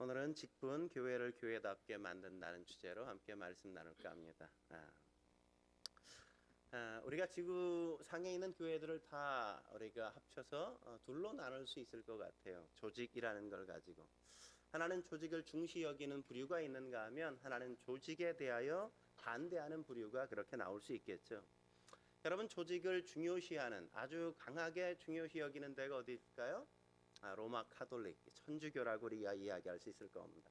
오늘은 직분 교회를 교회답게 만든다는 주제로 함께 말씀 나눌까 합니다. 우리가 지구상에 있는 교회들을 다 우리가 합쳐서 둘로 나눌 수 있을 것 같아요. 조직이라는 걸 가지고 하나는 조직을 중시 여기는 부류가 있는가 하면 하나는 조직에 대하여 반대하는 부류가 그렇게 나올 수 있겠죠. 여러분, 조직을 중요시하는, 아주 강하게 중요시 여기는 데가 어디 있을까요? 로마 카톨릭, 천주교라고 우리가 이야기할 수 있을 겁니다.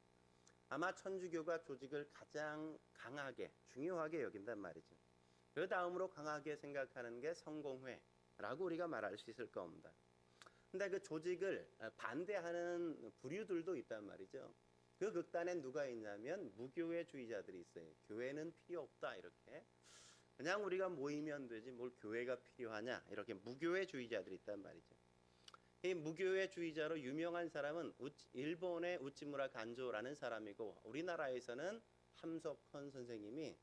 아마 천주교가 조직을 가장 강하게, 중요하게 여긴단 말이죠. 그 다음으로 강하게 생각하는 게 성공회라고 우리가 말할 수 있을 겁니다. 근데 그 조직을 반대하는 부류들도 있단 말이죠. 그 극단엔 누가 있냐면 무교회주의자들이 있어요. 교회는 필요 없다, 이렇게. 그냥 우리가 모이면 되지 뭘 교회가 필요하냐, 이렇게 무교회주의자들이 있단 말이죠. 이 무교회주의자로 유명한 사람은 일본의 우찌무라 간조라는 사람이고, 우리나라에서는 함석헌 선생님이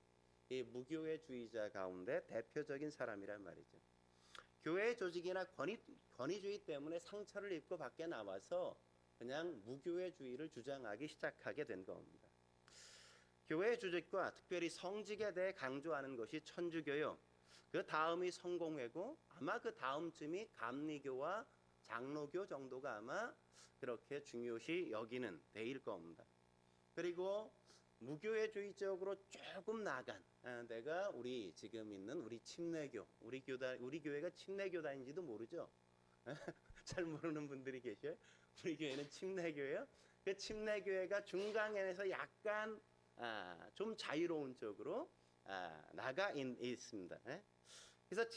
이 무교회주의자 가운데 대표적인 사람이란 말이죠. 교회 조직이나 권위주의 때문에 상처를 입고 밖에 나와서 그냥 무교회주의를 주장하기 시작하게 된 겁니다. 교회 조직과 특별히 성직에 대해 강조하는 것이 천주교요. 그 다음이 성공회고, 아마 그 다음쯤이 감리교와 장로교 정도가 아마 그렇게 중요시 여기는 데일 겁니다. 그리고 무교회주의적으로 조금 나간 데가 우리 지금 있는 우리 침례교, 우리 교회가 침례교단인지도 모르죠. 잘 모르는 분들이 계셔요. 우리 교회는 침례교예요. 그 침례교회가 중간에서 약간 좀 자유로운 쪽으로 나가 있습니다. 그래서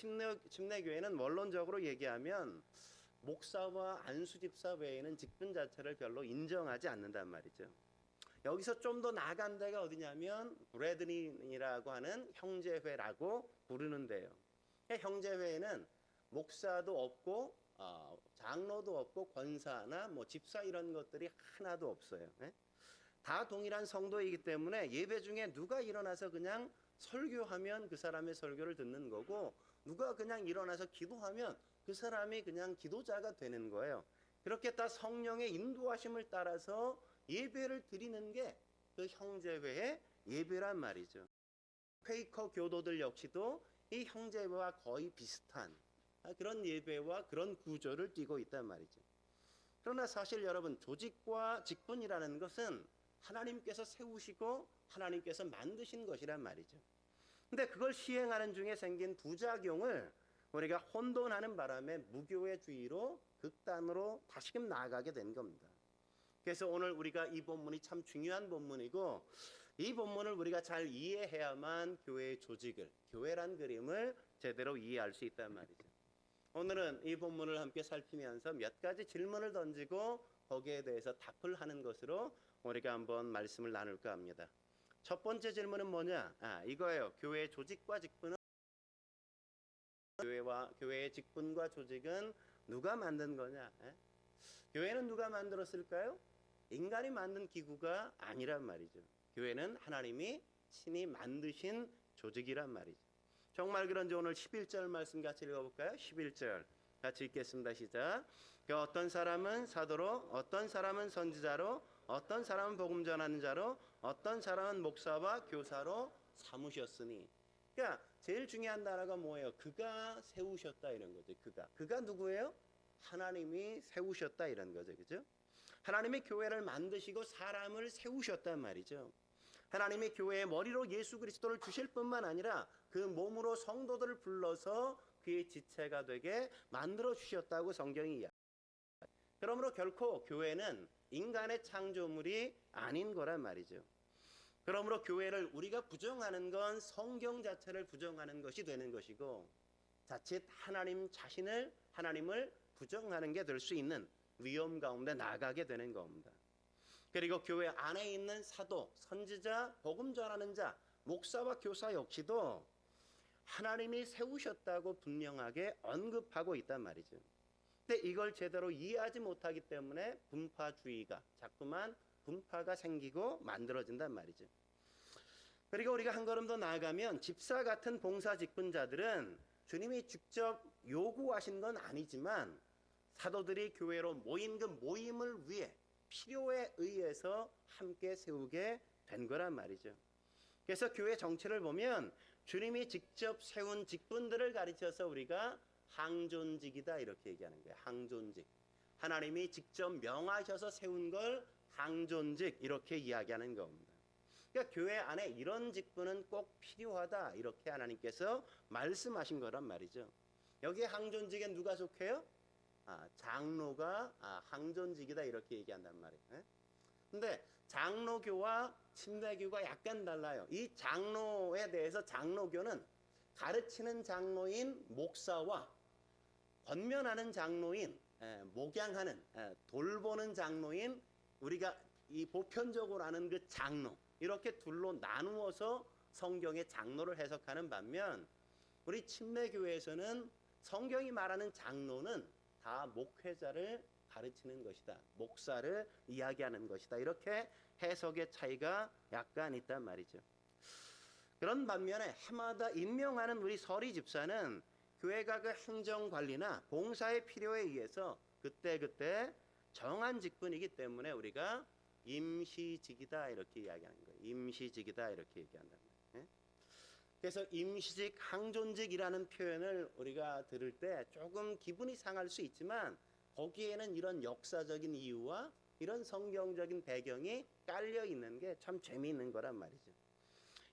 침례교회는 원론적으로 얘기하면 목사와 안수집사 외에는 직분 자체를 별로 인정하지 않는단 말이죠. 여기서 좀 더 나간 데가 어디냐면 브레드린이라고 하는 형제회라고 부르는데요. 형제회에는 목사도 없고 장로도 없고 권사나 뭐 집사 이런 것들이 하나도 없어요. 다 동일한 성도이기 때문에 예배 중에 누가 일어나서 그냥 설교하면 그 사람의 설교를 듣는 거고, 누가 그냥 일어나서 기도하면 그 사람이 그냥 기도자가 되는 거예요. 그렇게 다 성령의 인도하심을 따라서 예배를 드리는 게 그 형제회의 예배란 말이죠. 퀘이커 교도들 역시도 이 형제회와 거의 비슷한 그런 예배와 그런 구조를 띠고 있단 말이죠. 그러나 사실 여러분, 조직과 직분이라는 것은 하나님께서 세우시고 하나님께서 만드신 것이란 말이죠. 근데 그걸 시행하는 중에 생긴 부작용을 우리가 혼돈하는 바람에 무교회주의로 극단으로 다시금 나아가게 된 겁니다. 그래서 오늘 우리가 이 본문이 참 중요한 본문이고, 이 본문을 우리가 잘 이해해야만 교회의 조직을, 교회란 그림을 제대로 이해할 수 있단 말이죠. 오늘은 이 본문을 함께 살피면서 몇 가지 질문을 던지고 거기에 대해서 답을 하는 것으로 우리가 한번 말씀을 나눌까 합니다. 첫 번째 질문은 뭐냐? 이거예요. 교회의 조직과 직분은, 교회의 직분과 조직은 누가 만든 거냐? 교회는 누가 만들었을까요? 인간이 만든 기구가 아니란 말이죠. 교회는 하나님이 친히 만드신 조직이란 말이죠. 정말 그런지 오늘 11절 말씀 같이 읽어볼까요? 11절 같이 읽겠습니다. 시작. 어떤 사람은 사도로, 어떤 사람은 선지자로, 어떤 사람은 복음 전하는 자로, 어떤 사람은 목사와 교사로 삼으셨으니. 그러니까 제일 중요한 단어가 뭐예요? 그가 세우셨다, 이런 거죠. 그가 누구예요? 하나님이 세우셨다, 이런 거죠. 그죠? 하나님이 교회를 만드시고 사람을 세우셨단 말이죠. 하나님이 교회의 머리로 예수 그리스도를 주실 뿐만 아니라 그 몸으로 성도들을 불러서 그의 지체가 되게 만들어 주셨다고 성경이 이야기합니다. 그러므로 결코 교회는 인간의 창조물이 아닌 거란 말이죠. 그러므로 교회를 우리가 부정하는 건 성경 자체를 부정하는 것이 되는 것이고, 자칫 하나님을 부정하는 게 될 수 있는 위험 가운데 나가게 되는 겁니다. 그리고 교회 안에 있는 사도, 선지자, 복음 전하는 자, 목사와 교사 역시도 하나님이 세우셨다고 분명하게 언급하고 있단 말이죠. 근데 이걸 제대로 이해하지 못하기 때문에 분파주의가 자꾸만 분파가 생기고 만들어진단 말이죠. 그리고 우리가 한 걸음 더 나아가면 집사 같은 봉사 직분자들은 주님이 직접 요구하신 건 아니지만 사도들이 교회로 모인 그 모임을 위해 필요에 의해 위해서 함께 세우게 된 거란 말이죠. 그래서 교회 정체를 보면 주님이 직접 세운 직분들을 가르쳐서 우리가 항존직이다 이렇게 얘기하는 거예요. 항존직. 하나님이 직접 명하셔서 세운 걸 항존직 이렇게 이야기하는 겁니다. 그러니까 교회 안에 이런 직분은 꼭 필요하다 이렇게 하나님께서 말씀하신 거란 말이죠. 여기에 항존직에 누가 속해요? 장로가 항존직이다 이렇게 얘기한단 말이에요. 근데 장로교와 침례교가 약간 달라요. 이 장로에 대해서 장로교는 가르치는 장로인 목사와 권면하는 장로인, 목양하는, 돌보는 장로인, 우리가 이 보편적으로 아는 그 장로, 이렇게 둘로 나누어서 성경의 장로를 해석하는 반면 우리 침례교회에서는 성경이 말하는 장로는 다 목회자를 가르치는 것이다. 목사를 이야기하는 것이다. 이렇게 해석의 차이가 약간 있단 말이죠. 그런 반면에 해마다 임명하는 우리 서리 집사는 교회가 그 행정관리나 봉사의 필요에 의해서 그때그때 정한 직분이기 때문에 우리가 임시직이다 이렇게 이야기하는 거예요. 임시직이다 이렇게 얘기한단 말이에요. 그래서 임시직, 항존직이라는 표현을 우리가 들을 때 조금 기분이 상할 수 있지만 거기에는 이런 역사적인 이유와 이런 성경적인 배경이 깔려 있는 게 참 재미있는 거란 말이죠.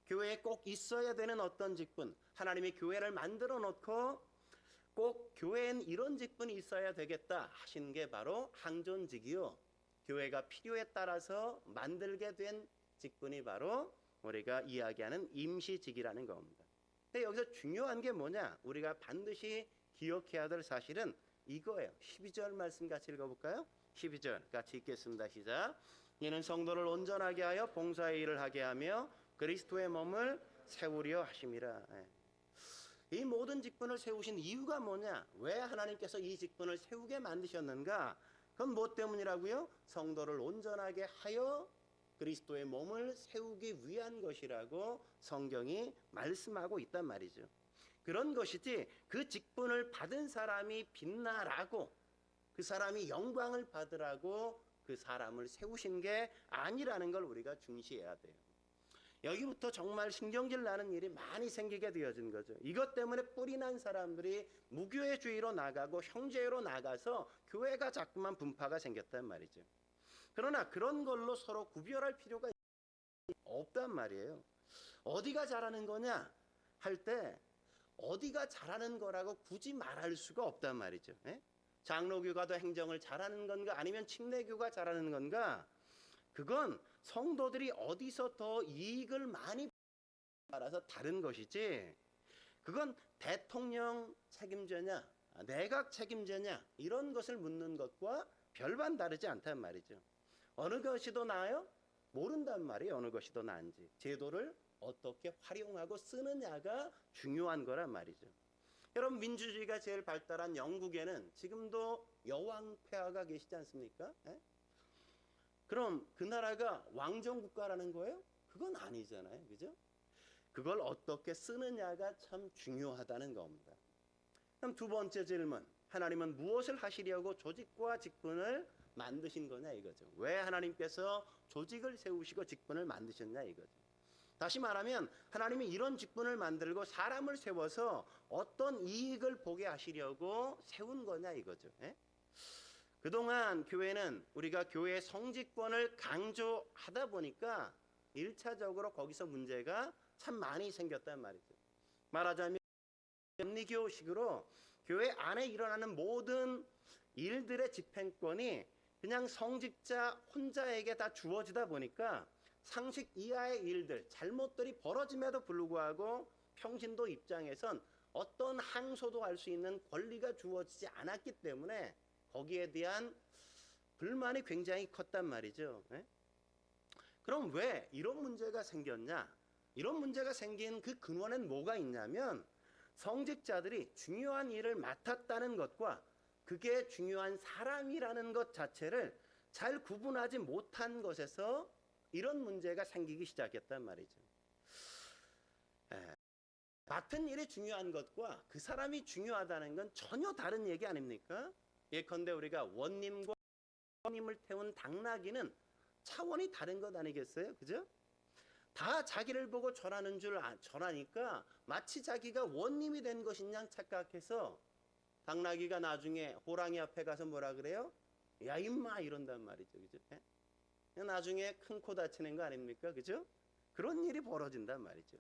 교회에 꼭 있어야 되는 어떤 직분, 하나님이 교회를 만들어 놓고 꼭 교회엔 이런 직분이 있어야 되겠다 하신 게 바로 항존직이요. 교회가 필요에 따라서 만들게 된 직분이 바로 우리가 이야기하는 임시직이라는 겁니다. 근데 여기서 중요한 게 뭐냐? 우리가 반드시 기억해야 될 사실은 이거예요. 12절 말씀 같이 읽어볼까요? 12절 같이 읽겠습니다. 시작. 이는 성도를 온전하게 하여 봉사의 일을 하게 하며 그리스도의 몸을 세우려 하심이라. 이 모든 직분을 세우신 이유가 뭐냐? 왜 하나님께서 이 직분을 세우게 만드셨는가? 그건 뭐 때문이라고요? 성도를 온전하게 하여 그리스도의 몸을 세우기 위한 것이라고 성경이 말씀하고 있단 말이죠. 그런 것이지 그 직분을 받은 사람이 빛나라고, 그 사람이 영광을 받으라고 그 사람을 세우신 게 아니라는 걸 우리가 중시해야 돼요. 여기부터 정말 신경질 나는 일이 많이 생기게 되어진 거죠. 이것 때문에 뿌리 난 사람들이 무교회주의로 나가고 형제로 나가서 교회가 자꾸만 분파가 생겼단 말이죠. 그러나 그런 걸로 서로 구별할 필요가 없단 말이에요. 어디가 잘하는 거냐 할 때 어디가 잘하는 거라고 굳이 말할 수가 없단 말이죠. 장로교가 더 행정을 잘하는 건가 아니면 침례교가 잘하는 건가, 그건 성도들이 어디서 더 이익을 많이 따라서 다른 것이지, 그건 대통령 책임자냐 내각 책임자냐 이런 것을 묻는 것과 별반 다르지 않단 말이죠. 어느 것이 더 나아요? 모른단 말이에요. 어느 것이 더 나은지. 제도를 어떻게 활용하고 쓰느냐가 중요한 거란 말이죠. 여러분, 민주주의가 제일 발달한 영국에는 지금도 여왕 폐하가 계시지 않습니까? 그럼 그 나라가 왕정 국가라는 거예요? 그건 아니잖아요. 그죠? 그걸 어떻게 쓰느냐가 참 중요하다는 겁니다. 그럼 두 번째 질문. 하나님은 무엇을 하시려고 조직과 직분을 만드신 거냐 이거죠. 왜 하나님께서 조직을 세우시고 직분을 만드셨냐 이거죠. 다시 말하면 하나님이 이런 직분을 만들고 사람을 세워서 어떤 이익을 보게 하시려고 세운 거냐 이거죠. 그동안 교회는 우리가 교회의 성직권을 강조하다 보니까 1차적으로 거기서 문제가 참 많이 생겼단 말이죠. 말하자면 감리교식으로 교회 안에 일어나는 모든 일들의 집행권이 그냥 성직자 혼자에게 다 주어지다 보니까 상식 이하의 일들, 잘못들이 벌어짐에도 불구하고 평신도 입장에선 어떤 항소도 할 수 있는 권리가 주어지지 않았기 때문에 거기에 대한 불만이 굉장히 컸단 말이죠. 그럼 왜 이런 문제가 생겼냐? 이런 문제가 생긴 그 근원엔 뭐가 있냐면 성직자들이 중요한 일을 맡았다는 것과 그게 중요한 사람이라는 것 자체를 잘 구분하지 못한 것에서 이런 문제가 생기기 시작했단 말이죠. 맡은 일이 중요한 것과 그 사람이 중요하다는 건 전혀 다른 얘기 아닙니까? 예컨대 우리가 원님과 님을 태운 당나귀는 차원이 다른 것 아니겠어요? 그죠? 다 자기를 보고 전하는 줄 전하니까 마치 자기가 원님이 된 것인 양 착각해서 당나귀가 나중에 호랑이 앞에 가서 뭐라 그래요? 야 임마 이런단 말이죠. 그죠? 예? 나중에 큰 코 다치는 거 아닙니까? 그죠? 그런 일이 벌어진단 말이죠.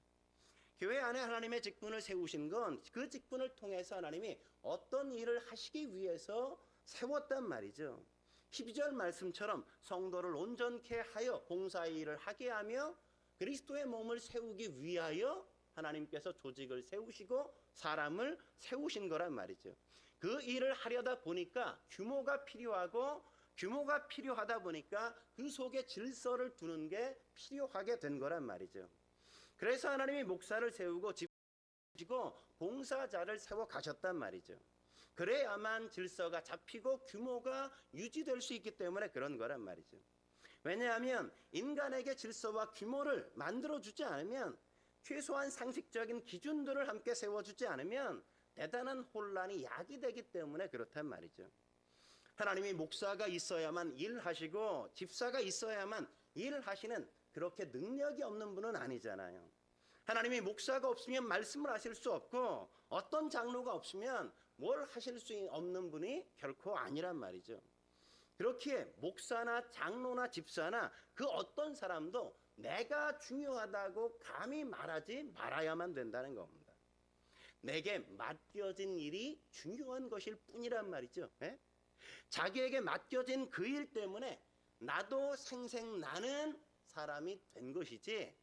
교회 안에 하나님의 직분을 세우신 건 그 직분을 통해서 하나님이 어떤 일을 하시기 위해서 세웠단 말이죠. 12절 말씀처럼 성도를 온전케 하여 봉사의 일을 하게 하며 그리스도의 몸을 세우기 위하여 하나님께서 조직을 세우시고 사람을 세우신 거란 말이죠. 그 일을 하려다 보니까 규모가 필요하고 규모가 필요하다 보니까 그 속에 질서를 두는 게 필요하게 된 거란 말이죠. 그래서 하나님이 목사를 세우고 집지고 봉사자를 세워 가셨단 말이죠. 그래야만 질서가 잡히고 규모가 유지될 수 있기 때문에 그런 거란 말이죠. 왜냐하면 인간에게 질서와 규모를 만들어주지 않으면 최소한 상식적인 기준들을 함께 세워주지 않으면 대단한 혼란이 야기되기 때문에 그렇단 말이죠. 하나님이 목사가 있어야만 일하시고 집사가 있어야만 일하시는 그렇게 능력이 없는 분은 아니잖아요. 하나님이 목사가 없으면 말씀을 하실 수 없고 어떤 장로가 없으면 뭘 하실 수 없는 분이 결코 아니란 말이죠. 그렇기에 목사나 장로나 집사나 그 어떤 사람도 내가 중요하다고 감히 말하지 말아야만 된다는 겁니다. 내게 맡겨진 일이 중요한 것일 뿐이란 말이죠. 예? 자기에게 맡겨진 그 일 때문에 나도 생생나는 사람이 된 것이지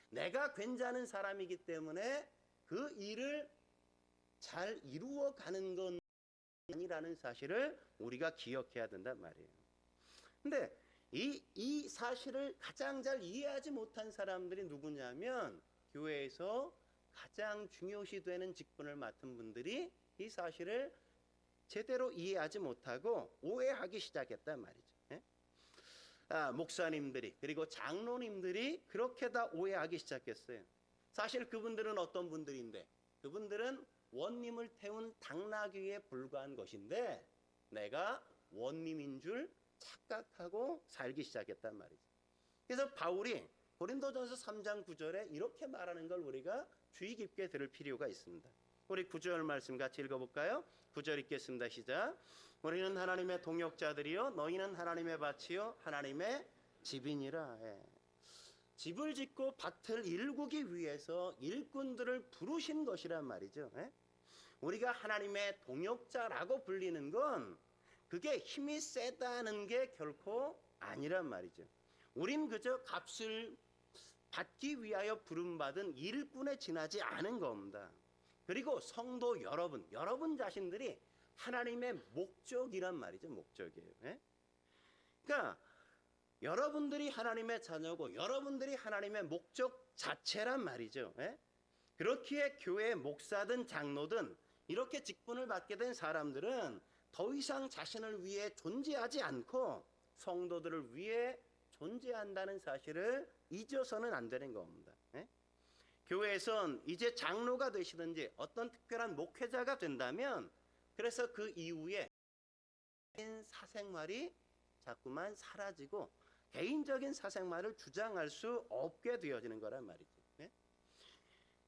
내가 괜찮은 사람이기 때문에 그 일을 잘 이루어가는 건 아니라는 사실을 우리가 기억해야 된단 말이에요. 근데 이 사실을 가장 잘 이해하지 못한 사람들이 누구냐면 교회에서 가장 중요시 되는 직분을 맡은 분들이 이 사실을 제대로 이해하지 못하고 오해하기 시작했단 말이죠. 예? 목사님들이 그리고 장로님들이 그렇게 다 오해하기 시작했어요. 사실 그분들은 어떤 분들인데 그분들은 원님을 태운 당나귀에 불과한 것인데 내가 원님인 줄 착각하고 살기 시작했단 말이죠. 그래서 바울이 고린도전서 3장 9절에 이렇게 말하는 걸 우리가 주의 깊게 들을 필요가 있습니다. 우리 9절 말씀 같이 읽어볼까요? 9절 읽겠습니다. 시작. 우리는 하나님의 동역자들이요 너희는 하나님의 밭이요 하나님의 집이니라. 예. 집을 짓고 밭을 일구기 위해서 일꾼들을 부르신 것이란 말이죠. 예? 우리가 하나님의 동역자라고 불리는 건 그게 힘이 세다는 게 결코 아니란 말이죠. 우린 그저 값을 받기 위하여 부름받은 일꾼에 지나지 않은 겁니다. 그리고 성도 여러분 자신들이 하나님의 목적이란 말이죠. 목적이에요. 예? 그러니까 여러분들이 하나님의 자녀고 여러분들이 하나님의 목적 자체란 말이죠. 예? 그렇기에 교회 목사든 장로든 이렇게 직분을 받게 된 사람들은 더 이상 자신을 위해 존재하지 않고 성도들을 위해 존재한다는 사실을 잊어서는 안 되는 겁니다. 예? 교회에선 이제 장로가 되시든지 어떤 특별한 목회자가 된다면 그래서 그 이후에 사생활이 자꾸만 사라지고 개인적인 사생활을 주장할 수 없게 되어지는 거란 말이죠. 네?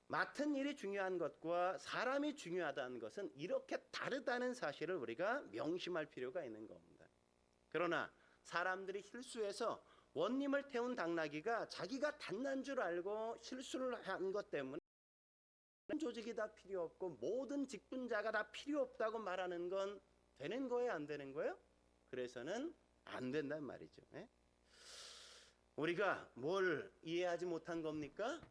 맡은 일이 중요한 것과 사람이 중요하다는 것은 이렇게 다르다는 사실을 우리가 명심할 필요가 있는 겁니다. 그러나 사람들이 실수해서 원님을 태운 당나귀가 자기가 닿는 줄 알고 실수를 한 것 때문에 모든 조직이 다 필요 없고 모든 직분자가 다 필요 없다고 말하는 건 되는 거예요? 안 되는 거예요? 그래서는 안 된단 말이죠. 예? 우리가 뭘 이해하지 못한 겁니까?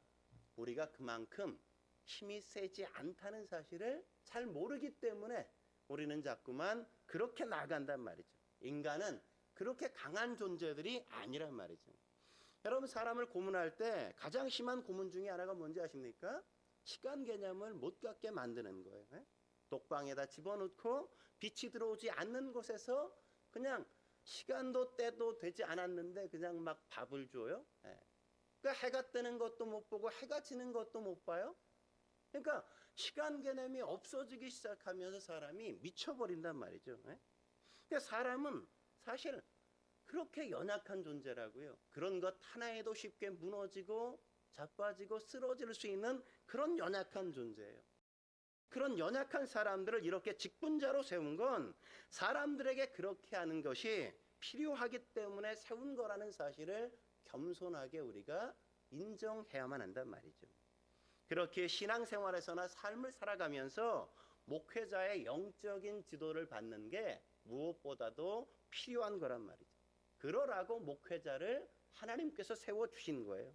우리가 그만큼 힘이 세지 않다는 사실을 잘 모르기 때문에 우리는 자꾸만 그렇게 나간단 말이죠. 인간은 그렇게 강한 존재들이 아니란 말이죠. 여러분 사람을 고문할 때 가장 심한 고문 중에 하나가 뭔지 아십니까? 시간 개념을 못 갖게 만드는 거예요. 예? 독방에다 집어넣고 빛이 들어오지 않는 곳에서 그냥 시간도 때도 되지 않았는데 그냥 막 밥을 줘요. 예. 그러니까 해가 뜨는 것도 못 보고 해가 지는 것도 못 봐요. 그러니까 시간 개념이 없어지기 시작하면서 사람이 미쳐버린단 말이죠. 예? 그러니까 사람은 사실 그렇게 연약한 존재라고요. 그런 것 하나에도 쉽게 무너지고 자빠지고 쓰러질 수 있는 그런 연약한 존재예요. 그런 연약한 사람들을 이렇게 직분자로 세운 건 사람들에게 그렇게 하는 것이 필요하기 때문에 세운 거라는 사실을 겸손하게 우리가 인정해야만 한단 말이죠. 그렇게 신앙생활에서나 삶을 살아가면서 목회자의 영적인 지도를 받는 게 무엇보다도 필요한 거란 말이죠. 그러라고 목회자를 하나님께서 세워주신 거예요.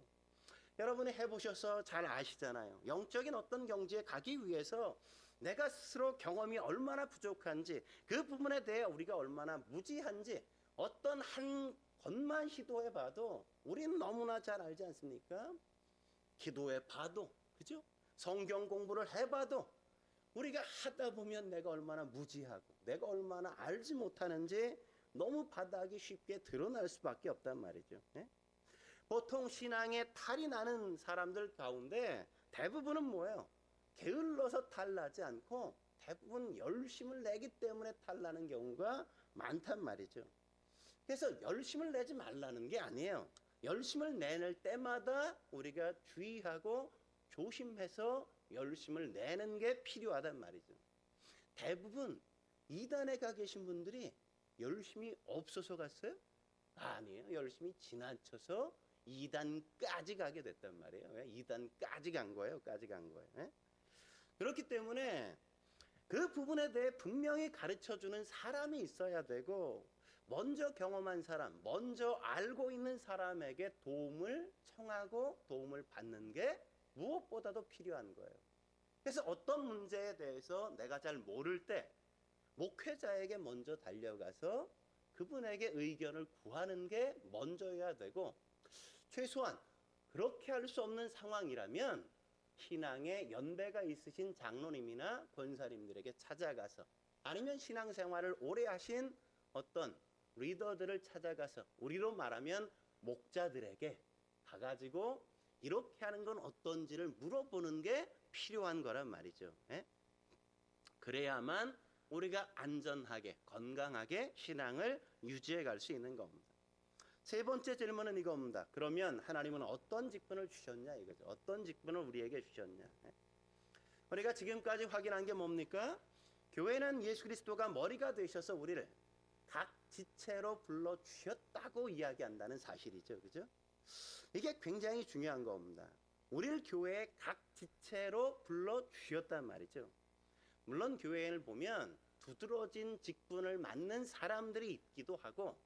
여러분이 해보셔서 잘 아시잖아요. 영적인 어떤 경지에 가기 위해서 내가 스스로 경험이 얼마나 부족한지, 그 부분에 대해 우리가 얼마나 무지한지 어떤 한 것만 시도해봐도 우린 너무나 잘 알지 않습니까? 기도해봐도, 그죠? 성경 공부를 해봐도 우리가 하다 보면 내가 얼마나 무지하고 내가 얼마나 알지 못하는지 너무 바닥이 쉽게 드러날 수밖에 없단 말이죠. 예? 보통 신앙에 탈이 나는 사람들 가운데 대부분은 뭐예요? 게을러서 탈나지 않고 대부분 열심을 내기 때문에 탈나는 경우가 많단 말이죠. 그래서 열심을 내지 말라는 게 아니에요. 열심을 내낼 때마다 우리가 주의하고 조심해서 열심을 내는 게 필요하단 말이죠. 대부분 이단에 가 계신 분들이 열심이 없어서 갔어요? 아니에요. 열심히 지나쳐서 2단까지 가게 됐단 말이에요. 2단까지 간 거예요. 까지 간 거예요. 예? 그렇기 때문에 그 부분에 대해 분명히 가르쳐주는 사람이 있어야 되고, 먼저 경험한 사람, 먼저 알고 있는 사람에게 도움을 청하고 도움을 받는 게 무엇보다도 필요한 거예요. 그래서 어떤 문제에 대해서 내가 잘 모를 때 목회자에게 먼저 달려가서 그분에게 의견을 구하는 게 먼저여야 되고, 최소한 그렇게 할 수 없는 상황이라면 신앙에 연배가 있으신 장로님이나 권사님들에게 찾아가서, 아니면 신앙생활을 오래 하신 어떤 리더들을 찾아가서, 우리로 말하면 목자들에게 가가지고 이렇게 하는 건 어떤지를 물어보는 게 필요한 거란 말이죠. 예? 그래야만 우리가 안전하게 건강하게 신앙을 유지해 갈 수 있는 겁니다. 세 번째 질문은 이겁니다. 그러면 하나님은 어떤 직분을 주셨냐 이거죠. 어떤 직분을 우리에게 주셨냐. 우리가 지금까지 확인한 게 뭡니까? 교회는 예수 그리스도가 머리가 되셔서 우리를 각 지체로 불러주셨다고 이야기한다는 사실이죠. 그죠? 이게 굉장히 중요한 겁니다. 우리를 교회에 각 지체로 불러주셨단 말이죠. 물론 교회를 보면 두드러진 직분을 맡는 사람들이 있기도 하고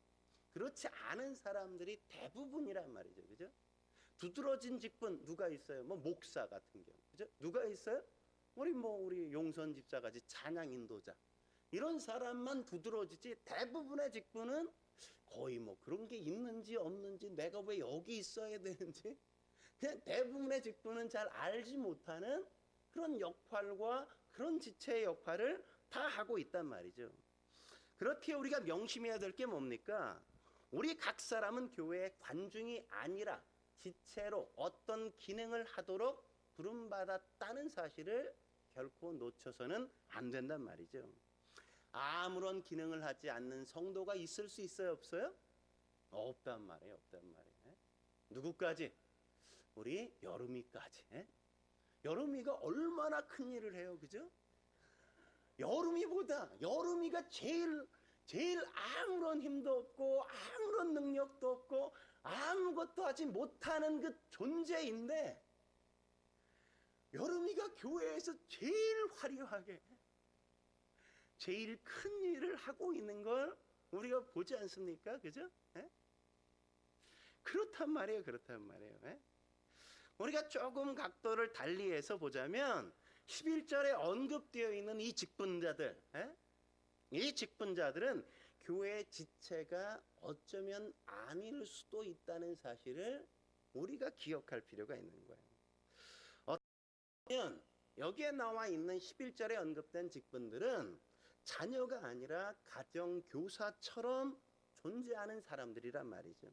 그렇지 않은 사람들이 대부분이란 말이죠. 그죠? 두드러진 직분 누가 있어요? 뭐 목사 같은 경우. 그죠? 누가 있어요? 우리 용선 집사같이 찬양 인도자. 이런 사람만 두드러지지 대부분의 직분은 거의 뭐 그런 게 있는지 없는지 내가 왜 여기 있어야 되는지 그냥 대부분의 직분은 잘 알지 못하는 그런 역할과 그런 지체의 역할을 다 하고 있단 말이죠. 그렇게 우리가 명심해야 될 게 뭡니까? 우리 각 사람은 교회의 관중이 아니라 지체로 어떤 기능을 하도록 부름받았다는 사실을 결코 놓쳐서는 안 된단 말이죠. 아무런 기능을 하지 않는 성도가 있을 수 있어요, 없어요? 없단 말이에요, 없단 말이에요. 누구까지? 우리 여름이까지. 여름이가 얼마나 큰 일을 해요, 그죠? 여름이가 제일 아무런 힘도 없고 아무런 능력도 없고 아무것도 하지 못하는 그 존재인데, 여름이가 교회에서 제일 화려하게 제일 큰 일을 하고 있는 걸 우리가 보지 않습니까? 그죠? 그렇단 말이에요. 우리가 조금 각도를 달리해서 보자면 11절에 언급되어 있는 이 직분자들, 이 직분자들은 교회의 지체가 어쩌면 아닐 수도 있다는 사실을 우리가 기억할 필요가 있는 거예요. 어쩌면 여기에 나와 있는 11절에 언급된 직분들은 자녀가 아니라 가정교사처럼 존재하는 사람들이란 말이죠.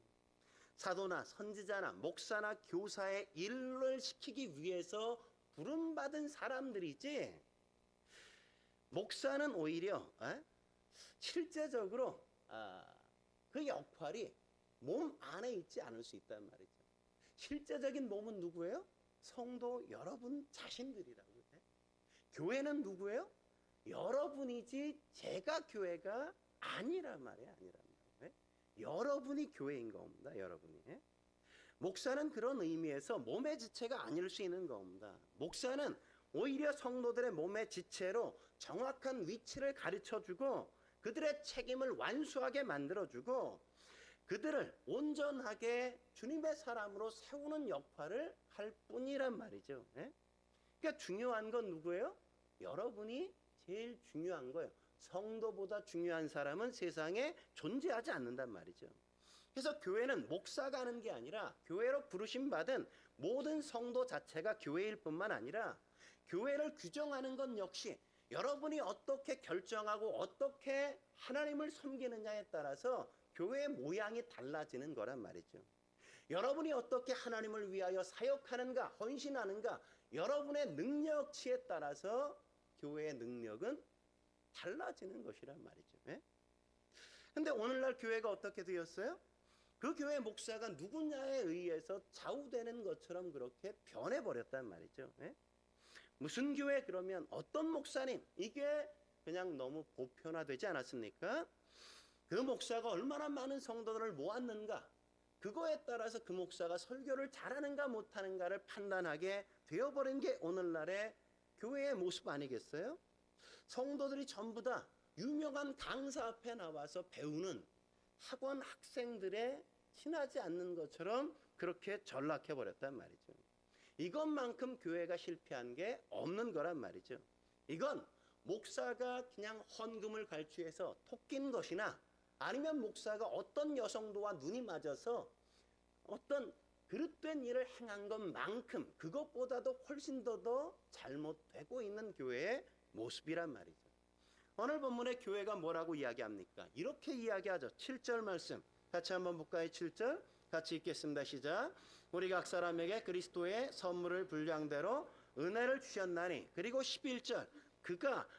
사도나 선지자나 목사나 교사의 일을 시키기 위해서 부름받은 사람들이지, 목사는 오히려 실제적으로 그 역할이 몸 안에 있지 않을 수 있단 말이죠. 실제적인 몸은 누구예요? 성도 여러분 자신들이라고 해. 교회는 누구예요? 여러분이지 제가 교회가 아니란 말이에요. 아니란 말이에요. 여러분이 교회인 겁니다. 여러분이. 목사는 그런 의미에서 몸의 지체가 아닐 수 있는 겁니다. 목사는 오히려 성도들의 몸의 지체로 정확한 위치를 가르쳐주고 그들의 책임을 완수하게 만들어주고 그들을 온전하게 주님의 사람으로 세우는 역할을 할 뿐이란 말이죠. 그러니까 중요한 건 누구예요? 여러분이 제일 중요한 거예요. 성도보다 중요한 사람은 세상에 존재하지 않는단 말이죠. 그래서 교회는 목사가 하는 게 아니라 교회로 부르심 받은 모든 성도 자체가 교회일 뿐만 아니라 교회를 규정하는 건 역시 여러분이 어떻게 결정하고 어떻게 하나님을 섬기느냐에 따라서 교회의 모양이 달라지는 거란 말이죠. 여러분이 어떻게 하나님을 위하여 사역하는가, 헌신하는가, 여러분의 능력치에 따라서 교회의 능력은 달라지는 것이란 말이죠. 근데 오늘날 교회가 어떻게 되었어요? 그 교회 목사가 누구냐에 의해서 좌우되는 것처럼 그렇게 변해버렸단 말이죠. 무슨 교회 그러면 어떤 목사님, 이게 그냥 너무 보편화되지 않았습니까? 그 목사가 얼마나 많은 성도들을 모았는가, 그거에 따라서 그 목사가 설교를 잘하는가 못하는가를 판단하게 되어버린 게 오늘날의 교회의 모습 아니겠어요? 성도들이 전부 다 유명한 강사 앞에 나와서 배우는 학원 학생들에 친하지 않는 것처럼 그렇게 전락해버렸단 말이죠. 이것만큼 교회가 실패한 게 없는 거란 말이죠. 이건 목사가 그냥 헌금을 갈취해서 토낀 것이나 아니면 목사가 어떤 여성도와 눈이 맞아서 어떤 그릇된 일을 행한 것만큼 그것보다도 훨씬 더 잘못되고 있는 교회의 모습이란 말이죠. 오늘 본문의 교회가 뭐라고 이야기합니까? 이렇게 이야기하죠. 7절 말씀 같이 한번 볼까요? 7절 같이 읽겠습니다. 시작. 우리 각 사람에게 그리스도의 선물을 분량대로 은혜를 주셨나니. 그리고 11절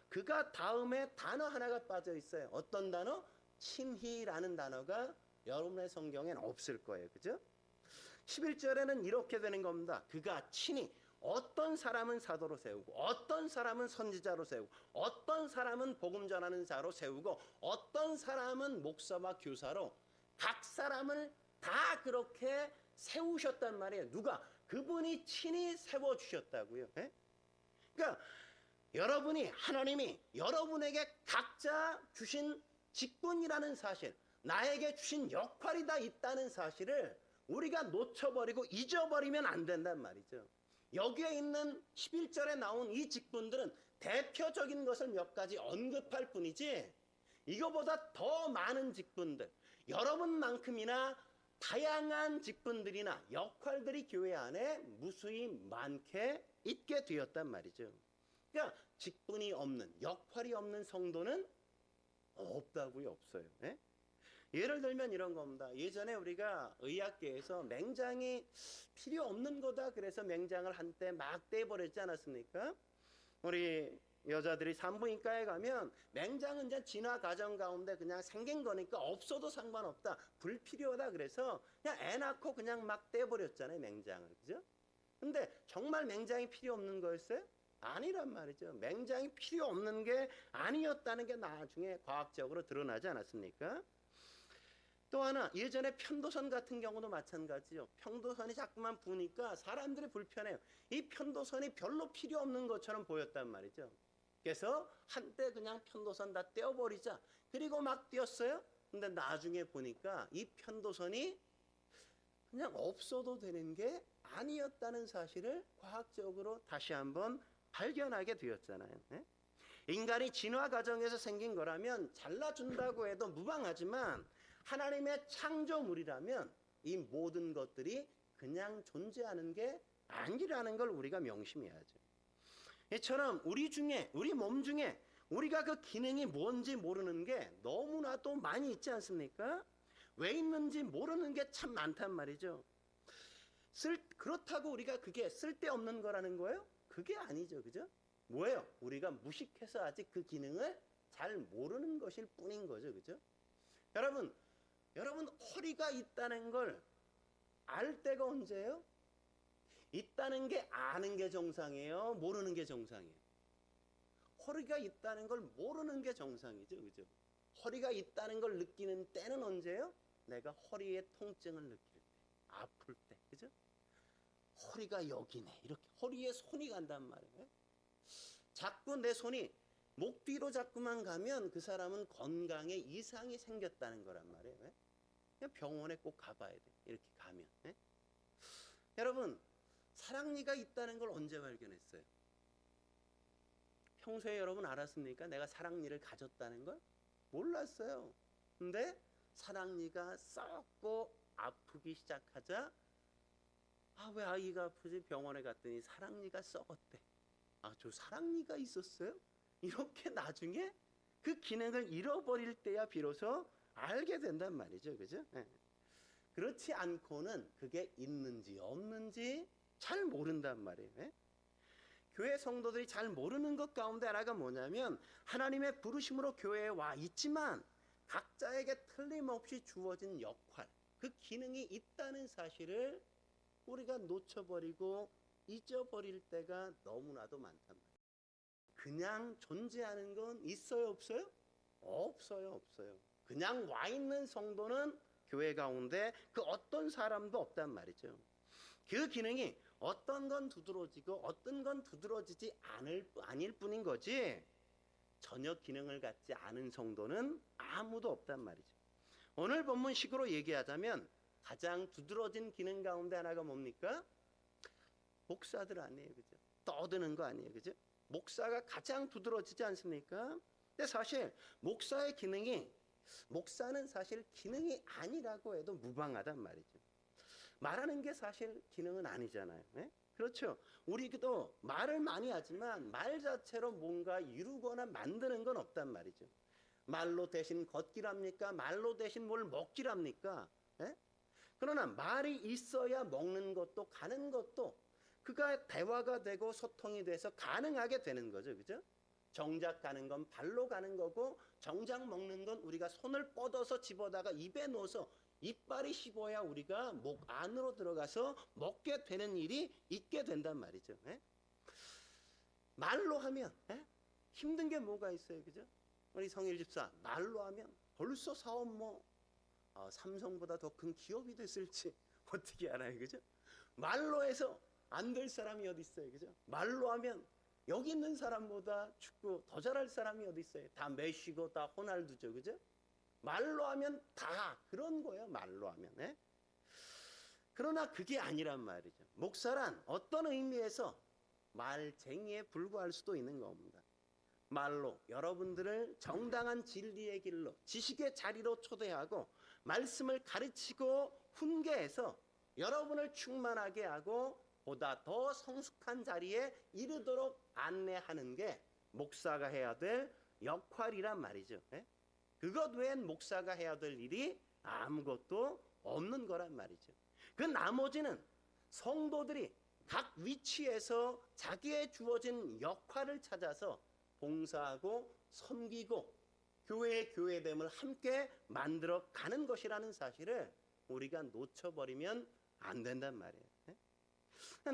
그가 다음에 단어 하나가 빠져 있어요. 어떤 단어? 친히라는 단어가 여러분의 성경엔 없을 거예요. 그죠? 11절에는 이렇게 되는 겁니다. 그가 친히 어떤 사람은 사도로 세우고 어떤 사람은 선지자로 세우고 어떤 사람은 복음 전하는 자로 세우고 어떤 사람은 목사와 교사로 각 사람을 다 그렇게 세우셨단 말이에요. 누가? 그분이 친히 세워주셨다고요. 그러니까 여러분이 하나님이 여러분에게 각자 주신 직분이라는 사실, 나에게 주신 역할이 다 있다는 사실을 우리가 놓쳐버리고 잊어버리면 안 된단 말이죠. 여기에 있는 11절에 나온 이 직분들은 대표적인 것을 몇 가지 언급할 뿐이지 이거보다 더 많은 직분들, 여러분만큼이나 다양한 직분들이나 역할들이 교회 안에 무수히 많게 있게 되었단 말이죠. 그러니까 직분이 없는, 역할이 없는 성도는 없다고요. 없어요. 예를 들면 이런 겁니다. 예전에 우리가 의학계에서 맹장이 필요 없는 거다 그래서 맹장을 한때 막 떼버렸지 않았습니까? 우리 여자들이 산부인과에 가면 맹장은 이제 진화 과정 가운데 그냥 생긴 거니까 없어도 상관없다, 불필요하다 그래서 그냥 애 낳고 그냥 막 떼버렸잖아요, 맹장을. 그죠? 근데 정말 맹장이 필요 없는 거였어요? 아니란 말이죠. 맹장이 필요 없는 게 아니었다는 게 나중에 과학적으로 드러나지 않았습니까? 또 하나, 예전에 편도선 같은 경우도 마찬가지죠. 편도선이 자꾸만 부으니까 사람들이 불편해요. 이 편도선이 별로 필요 없는 것처럼 보였단 말이죠. 그래서 한때 그냥 편도선 다 떼어버리자, 그리고 막 떼었어요. 근데 나중에 보니까 이 편도선이 그냥 없어도 되는 게 아니었다는 사실을 과학적으로 다시 한번 발견하게 되었잖아요. 인간이 진화 과정에서 생긴 거라면 잘라준다고 해도 무방하지만 하나님의 창조물이라면 이 모든 것들이 그냥 존재하는 게 아니라는 걸 우리가 명심해야죠. 이처럼 우리 몸 중에 우리가 그 기능이 뭔지 모르는 게 너무나도 많이 있지 않습니까? 왜 있는지 모르는 게 참 많단 말이죠. 그렇다고 우리가 그게 쓸데없는 거라는 거예요? 그게 아니죠. 그죠? 뭐예요? 우리가 무식해서 아직 그 기능을 잘 모르는 것일 뿐인 거죠. 그죠? 여러분, 여러분, 허리가 있다는 걸 알 때가 언제예요? 있다는 게 아는 게 정상이에요? 모르는 게 정상이에요? 허리가 있다는 걸 모르는 게 정상이죠. 그죠? 허리가 있다는 걸 느끼는 때는 언제예요? 내가 허리에 통증을 느낄 때, 아플 때. 그죠? 허리가 여기네. 이렇게 허리에 손이 간단 말이에요. 자꾸 내 손이 목 뒤로 자꾸만 가면 그 사람은 건강에 이상이 생겼다는 거란 말이에요. 그냥 병원에 꼭 가봐야 돼. 이렇게 가면. 여러분, 사랑니가 있다는 걸 언제 발견했어요? 평소에 여러분 알았습니까? 내가 사랑니를 가졌다는 걸? 몰랐어요. 근데 사랑니가 썩고 아프기 시작하자, 왜 아이가 아프지? 병원에 갔더니 사랑니가 썩었대. 저 사랑니가 있었어요? 이렇게 나중에 그 기능을 잃어버릴 때야 비로소 알게 된단 말이죠. 그죠? 그렇지 않고는 그게 있는지 없는지 잘 모른단 말이에요. 교회 성도들이 잘 모르는 것 가운데 하나가 뭐냐면, 하나님의 부르심으로 교회에 와 있지만 각자에게 틀림없이 주어진 역할, 그 기능이 있다는 사실을 우리가 놓쳐버리고 잊어버릴 때가 너무나도 많단 말이에요. 그냥 존재하는 건 있어요, 없어요? 없어요, 없어요. 그냥 와 있는 성도는 교회 가운데 그 어떤 사람도 없단 말이죠. 그 기능이 어떤 건 두드러지고 어떤 건 두드러지지 아닐 뿐인 거지, 전혀 기능을 갖지 않은 성도는 아무도 없단 말이죠. 오늘 본문식으로 얘기하자면 가장 두드러진 기능 가운데 하나가 뭡니까? 목사들 아니에요, 그죠? 떠드는 거 아니에요, 그죠? 목사가 가장 두드러지지 않습니까? 근데 사실 목사는 사실 기능이 아니라고 해도 무방하단 말이죠. 말하는 게 사실 기능은 아니잖아요. 그렇죠? 우리도 말을 많이 하지만 말 자체로 뭔가 이루거나 만드는 건 없단 말이죠. 말로 대신 걷기랍니까? 말로 대신 뭘 먹기랍니까? 그러나 말이 있어야 먹는 것도 가는 것도 그가 대화가 되고 소통이 돼서 가능하게 되는 거죠. 그죠? 정작 가는 건 발로 가는 거고, 정작 먹는 건 우리가 손을 뻗어서 집어다가 입에 넣어서 이빨이 씹어야 우리가 목 안으로 들어가서 먹게 되는 일이 있게 된단 말이죠. 말로 하면 힘든 게 뭐가 있어요, 그죠? 우리 성일 집사 말로 하면 벌써 사업 삼성보다 더 큰 기업이 됐을지 어떻게 알아요, 그죠? 말로 해서 안 될 사람이 어디 있어요, 그죠? 말로 하면 여기 있는 사람보다 축구 더 잘할 사람이 어디 있어요? 다 메시고 다 호날두죠, 그죠? 말로 하면 다 그런 거예요, 말로 하면. 그러나 그게 아니란 말이죠. 목사란 어떤 의미에서 말쟁이에 불과할 수도 있는 겁니다. 말로 여러분들을 정당한 진리의 길로, 지식의 자리로 초대하고 말씀을 가르치고 훈계해서 여러분을 충만하게 하고 보다 더 성숙한 자리에 이르도록 안내하는 게 목사가 해야 될 역할이란 말이죠. 그것 외엔 목사가 해야 될 일이 아무것도 없는 거란 말이죠. 그 나머지는 성도들이 각 위치에서 자기의 주어진 역할을 찾아서 봉사하고 섬기고 교회의 교회됨을 함께 만들어 가는 것이라는 사실을 우리가 놓쳐버리면 안 된단 말이에요.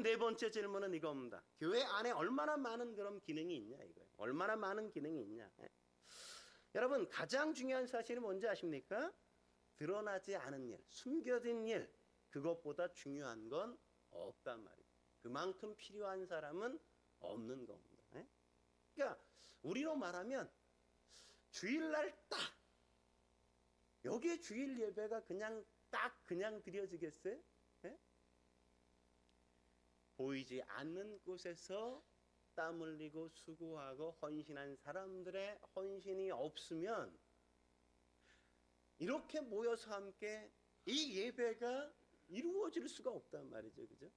네 번째 질문은 이겁니다. 교회 안에 얼마나 많은 그런 기능이 있냐 이거예요. 얼마나 많은 기능이 있냐. 여러분, 가장 중요한 사실이 뭔지 아십니까? 드러나지 않은 일, 숨겨진 일, 그것보다 중요한 건 없단 말이에요. 그만큼 필요한 사람은 없는 겁니다. 그러니까 우리로 말하면 주일날 딱 여기에 주일 예배가 그냥 드려지겠어요? 보이지 않는 곳에서 땀 흘리고 수고하고 헌신한 사람들의 헌신이 없으면 이렇게 모여서 함께 이 예배가 이루어질 수가 없단 말이죠. 그죠?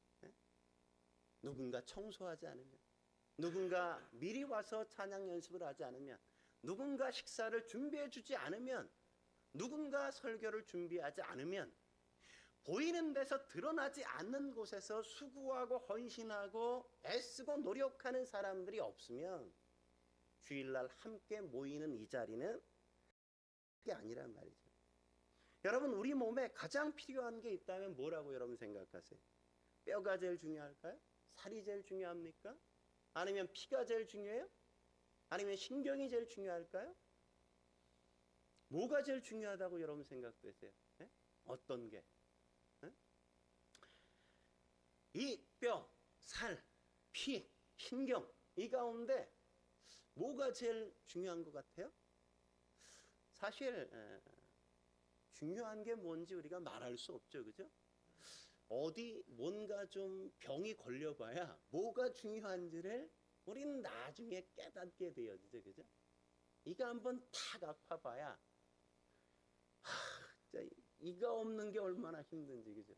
누군가 청소하지 않으면, 누군가 미리 와서 찬양 연습을 하지 않으면, 누군가 식사를 준비해 주지 않으면, 누군가 설교를 준비하지 않으면, 보이는 데서 드러나지 않는 곳에서 수고하고 헌신하고 애쓰고 노력하는 사람들이 없으면 주일날 함께 모이는 이 자리는 그게 아니란 말이죠. 여러분 우리 몸에 가장 필요한 게 있다면 뭐라고 여러분 생각하세요? 뼈가 제일 중요할까요? 살이 제일 중요합니까? 아니면 피가 제일 중요해요? 아니면 신경이 제일 중요할까요? 뭐가 제일 중요하다고 여러분 생각되세요? 네? 어떤 게? 네? 이 뼈, 살, 피, 신경 이 가운데 뭐가 제일 중요한 것 같아요? 사실 중요한 게 뭔지 우리가 말할 수 없죠, 그죠? 어디 뭔가 좀 병이 걸려봐야 뭐가 중요한지를 우리는 나중에 깨닫게 되어지죠, 그죠? 이가 한번 탁 아파봐야 진짜 이가 없는 게 얼마나 힘든지, 그죠?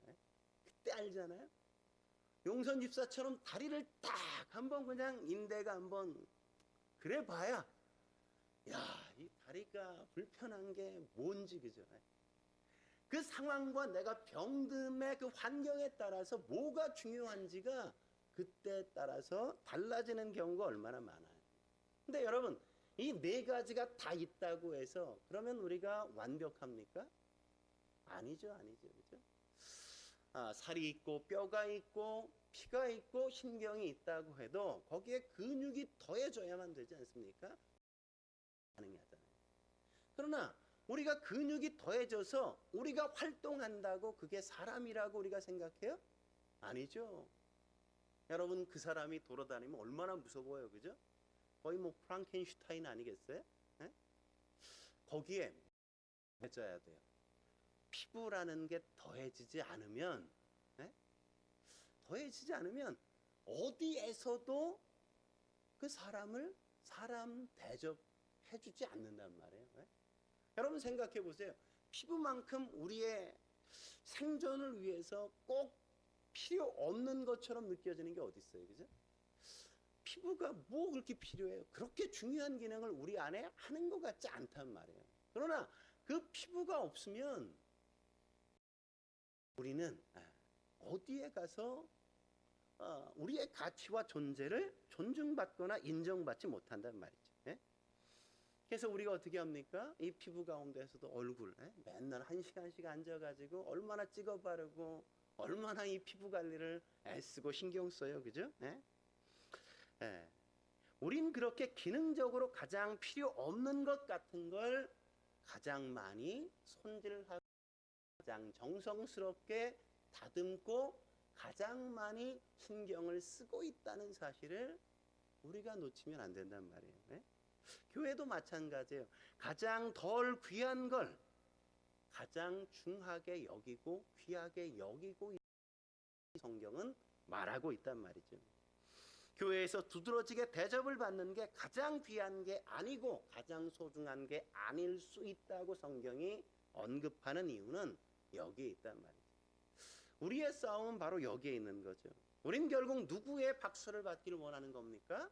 그때 알잖아요. 용선 집사처럼 다리를 딱 한번 그냥 인대가 한번 그래 봐야 야, 이 다리가 불편한 게 뭔지, 그죠? 그 상황과 내가 병듦의 그 환경에 따라서 뭐가 중요한지가 그때 따라서 달라지는 경우가 얼마나 많아요. 근데 여러분, 이 네 가지가 다 있다고 해서 그러면 우리가 완벽합니까? 아니죠, 아니죠, 그죠? 살이 있고 뼈가 있고 피가 있고 신경이 있다고 해도 거기에 근육이 더해져야만 되지 않습니까? 가능하잖아요. 그러나 우리가 근육이 더해져서 우리가 활동한다고 그게 사람이라고 우리가 생각해요? 아니죠. 여러분 그 사람이 돌아다니면 얼마나 무서워요, 그죠? 거의 뭐 프랑켄슈타인 아니겠어요? 네? 거기에 해줘야 돼요. 피부라는 게 더해지지 않으면, 네? 더해지지 않으면 어디에서도 그 사람을 사람 대접해주지 않는단 말이에요. 네? 여러분 생각해 보세요. 피부만큼 우리의 생존을 위해서 꼭 필요 없는 것처럼 느껴지는 게 어디 있어요, 그죠? 피부가 뭐 그렇게 필요해요? 그렇게 중요한 기능을 우리 안에 하는 것 같지 않단 말이에요. 그러나 그 피부가 없으면 우리는 어디에 가서 우리의 가치와 존재를 존중받거나 인정받지 못한단 말이죠. 예? 그래서 우리가 어떻게 합니까? 이 피부 가운데에서도 얼굴 맨날 1시간씩 앉아가지고 얼마나 찍어 바르고 얼마나 이 피부 관리를 애쓰고 신경 써요, 그죠? 예? 예. 우린 그렇게 기능적으로 가장 필요 없는 것 같은 걸 가장 많이 손질하고 가장 정성스럽게 다듬고 가장 많이 신경을 쓰고 있다는 사실을 우리가 놓치면 안 된단 말이에요. 네? 교회도 마찬가지예요. 가장 덜 귀한 걸 가장 중하게 여기고 귀하게 여기고 성경은 말하고 있단 말이죠. 교회에서 두드러지게 대접을 받는 게 가장 귀한 게 아니고 가장 소중한 게 아닐 수 있다고 성경이 언급하는 이유는 여기에 있단 말이죠. 우리의 싸움은 바로 여기에 있는 거죠. 우린 결국 누구의 박수를 받기를 원하는 겁니까?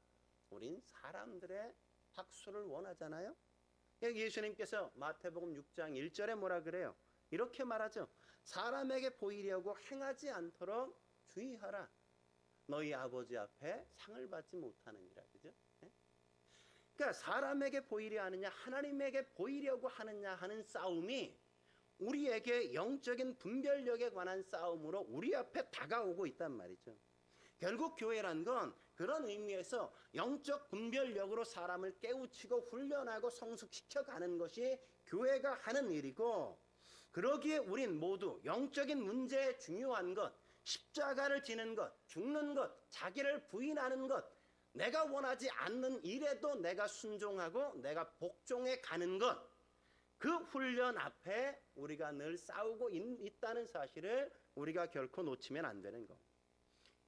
우린 사람들의 박수를 원하잖아요. 예수님께서 마태복음 6장 1절에 뭐라 그래요? 이렇게 말하죠. 사람에게 보이려고 행하지 않도록 주의하라. 너희 아버지 앞에 상을 받지 못하느니라. 그죠? 그러니까 사람에게 보이려 하느냐 하나님에게 보이려고 하느냐 하는 싸움이 우리에게 영적인 분별력에 관한 싸움으로 우리 앞에 다가오고 있단 말이죠. 결국 교회란 건 그런 의미에서 영적 분별력으로 사람을 깨우치고 훈련하고 성숙시켜가는 것이 교회가 하는 일이고, 그러기에 우린 모두 영적인 문제에 중요한 것, 십자가를 지는 것, 죽는 것, 자기를 부인하는 것, 내가 원하지 않는 일에도 내가 순종하고 내가 복종해 가는 것, 그 훈련 앞에 우리가 늘 싸우고 있다는 사실을 우리가 결코 놓치면 안 되는 것.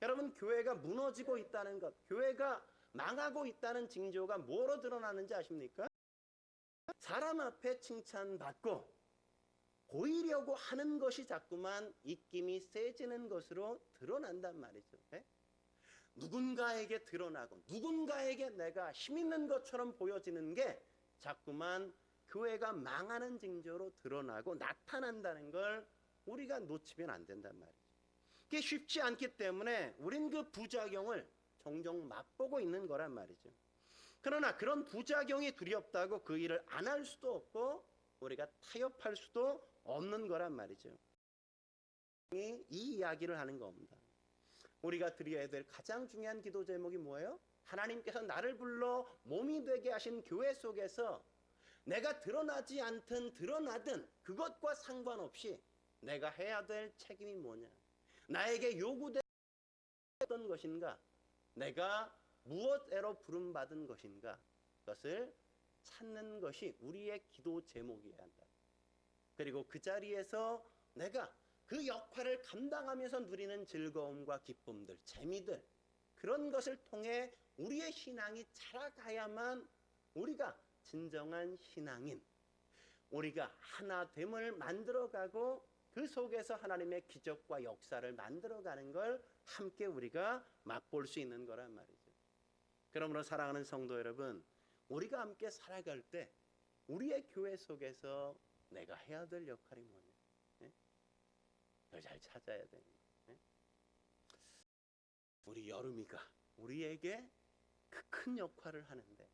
여러분, 교회가 무너지고 있다는 것, 교회가 망하고 있다는 징조가 뭐로 드러나는지 아십니까? 사람 앞에 칭찬받고 보이려고 하는 것이 자꾸만 입김이 세지는 것으로 드러난단 말이죠. 네? 누군가에게 드러나고 누군가에게 내가 힘 있는 것처럼 보여지는 게 자꾸만 교회가 망하는 징조로 드러나고 나타난다는 걸 우리가 놓치면 안 된단 말이죠. 그게 쉽지 않기 때문에 우린 그 부작용을 종종 맛보고 있는 거란 말이죠. 그러나 그런 부작용이 두렵다고 그 일을 안 할 수도 없고 우리가 타협할 수도 없는 거란 말이죠. 이 이야기를 하는 겁니다. 우리가 드려야 될 가장 중요한 기도 제목이 뭐예요? 하나님께서 나를 불러 몸이 되게 하신 교회 속에서 내가 드러나지 않든 드러나든 그것과 상관없이 내가 해야 될 책임이 뭐냐? 나에게 요구된 어떤 것인가? 내가 무엇으로 부름받은 것인가? 그것을 찾는 것이 우리의 기도 제목이어야 한다. 그리고 그 자리에서 내가 그 역할을 감당하면서 누리는 즐거움과 기쁨들, 재미들, 그런 것을 통해 우리의 신앙이 자라가야만 우리가 진정한 신앙인, 우리가 하나됨을 만들어가고 그 속에서 하나님의 기적과 역사를 만들어가는 걸 함께 우리가 맛볼 수 있는 거란 말이죠. 그러므로 사랑하는 성도 여러분, 우리가 함께 살아갈 때 우리의 교회 속에서 내가 해야 될 역할이 뭐냐? 그걸 잘 찾아야 되는 거예요. 우리 여름이가 우리에게 그 큰 역할을 하는데,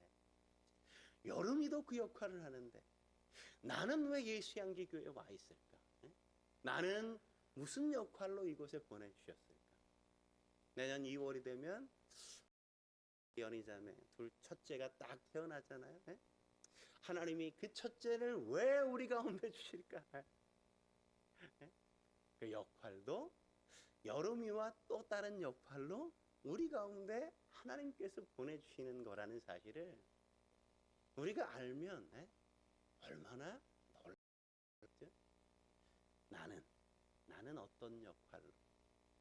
여름이도 그 역할을 하는데 나는 왜 예수향기 교회에 와 있을까? 나는 무슨 역할로 이곳에 보내주셨을까? 내년 2월이 되면 연희자매 둘 첫째가 딱 태어나잖아요. 하나님이 그 첫째를 왜 우리 가운데 주실까? 그 역할도 여름이와 또 다른 역할로 우리 가운데 하나님께서 보내주시는 거라는 사실을 우리가 알면 얼마나 놀랍죠? 나는 어떤 역할로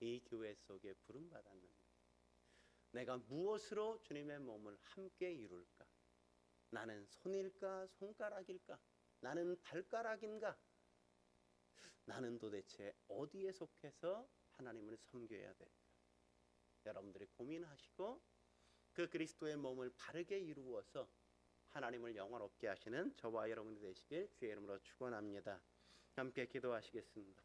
이 교회 속에 부름받았는가? 내가 무엇으로 주님의 몸을 함께 이룰까? 나는 손일까 손가락일까? 나는 발가락인가? 나는 도대체 어디에 속해서 하나님을 섬겨야 될까? 여러분들이 고민하시고 그 그리스도의 몸을 바르게 이루어서 하나님을 영원롭게 하시는 저와 여러분이 되시길 주의 이름으로 축원합니다. 함께 기도하시겠습니다.